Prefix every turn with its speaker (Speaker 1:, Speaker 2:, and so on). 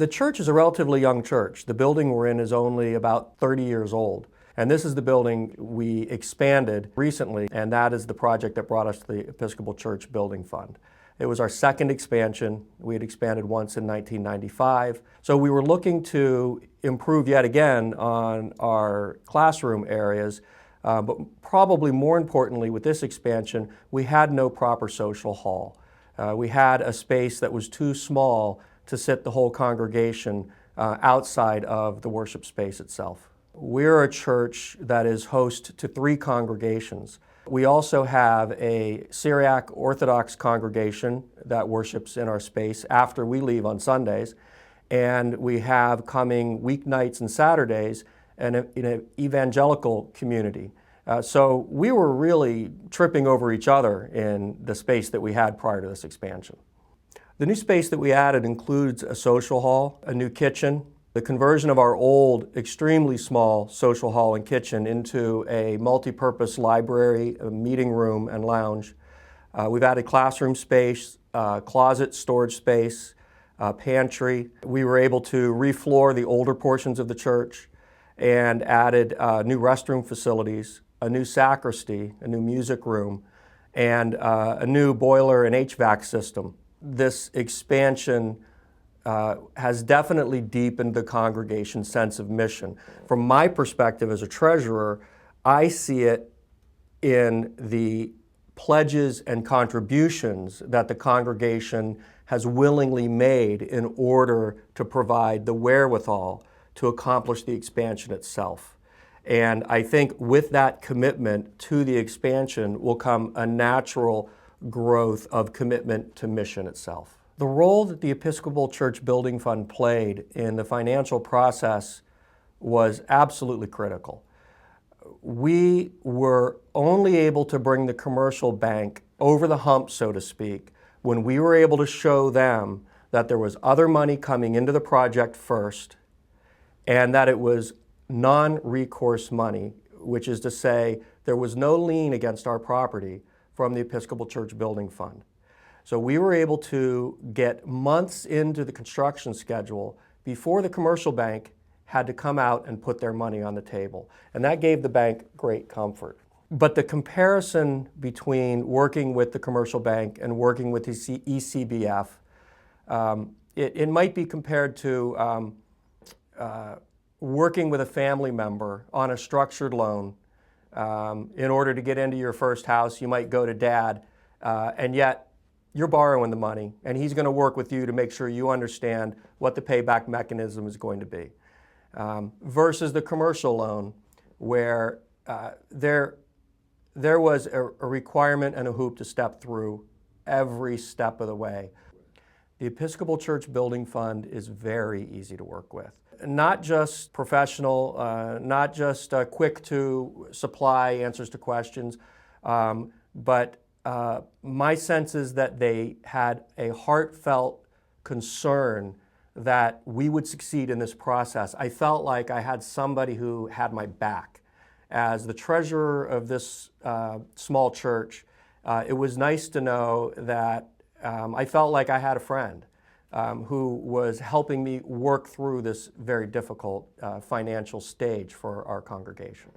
Speaker 1: The church is a relatively young church. The building we're in is only about 30 years old. And this is the building we expanded recently, and that is the project that brought us to the Episcopal Church Building Fund. It was our second expansion. We had expanded once in 1995. So we were looking to improve yet again on our classroom areas, but probably more importantly with this expansion, we had no proper social hall. We had a space that was too small to sit the whole congregation outside of the worship space itself. We're a church that is host to 3 congregations. We also have a Syriac Orthodox congregation that worships in our space after we leave on Sundays, and we have coming weeknights and Saturdays an evangelical community. So we were really tripping over each other in the space that we had prior to this expansion. The new space that we added includes a social hall, a new kitchen, the conversion of our old, extremely small social hall and kitchen into a multi-purpose library, a meeting room, and lounge. We've added classroom space, closet storage space, pantry. We were able to refloor the older portions of the church and added new restroom facilities, a new sacristy, a new music room, and a new boiler and HVAC system. This expansion has definitely deepened the congregation's sense of mission. From my perspective as a treasurer, I see it in the pledges and contributions that the congregation has willingly made in order to provide the wherewithal to accomplish the expansion itself. And I think with that commitment to the expansion will come a natural growth of commitment to mission itself. The role that the Episcopal Church Building Fund played in the financial process was absolutely critical. We were only able to bring the commercial bank over the hump, so to speak, when we were able to show them that there was other money coming into the project first and that it was non-recourse money, which is to say there was no lien against our property from the Episcopal Church Building Fund. So we were able to get months into the construction schedule before the commercial bank had to come out and put their money on the table. And that gave the bank great comfort. But the comparison between working with the commercial bank and working with the ECBF, it might be compared to working with a family member on a structured loan. In order to get into your first house, you might go to dad, and yet you're borrowing the money, and he's going to work with you to make sure you understand what the payback mechanism is going to be. Versus the commercial loan, where there was a requirement and a hoop to step through every step of the way. The Episcopal Church Building Fund is very easy to work with. Not just professional, not just quick to supply answers to questions, but my sense is that they had a heartfelt concern that we would succeed in this process. I felt like I had somebody who had my back. As the treasurer of this small church, it was nice to know that I felt like I had a friend who was helping me work through this very difficult financial stage for our congregation.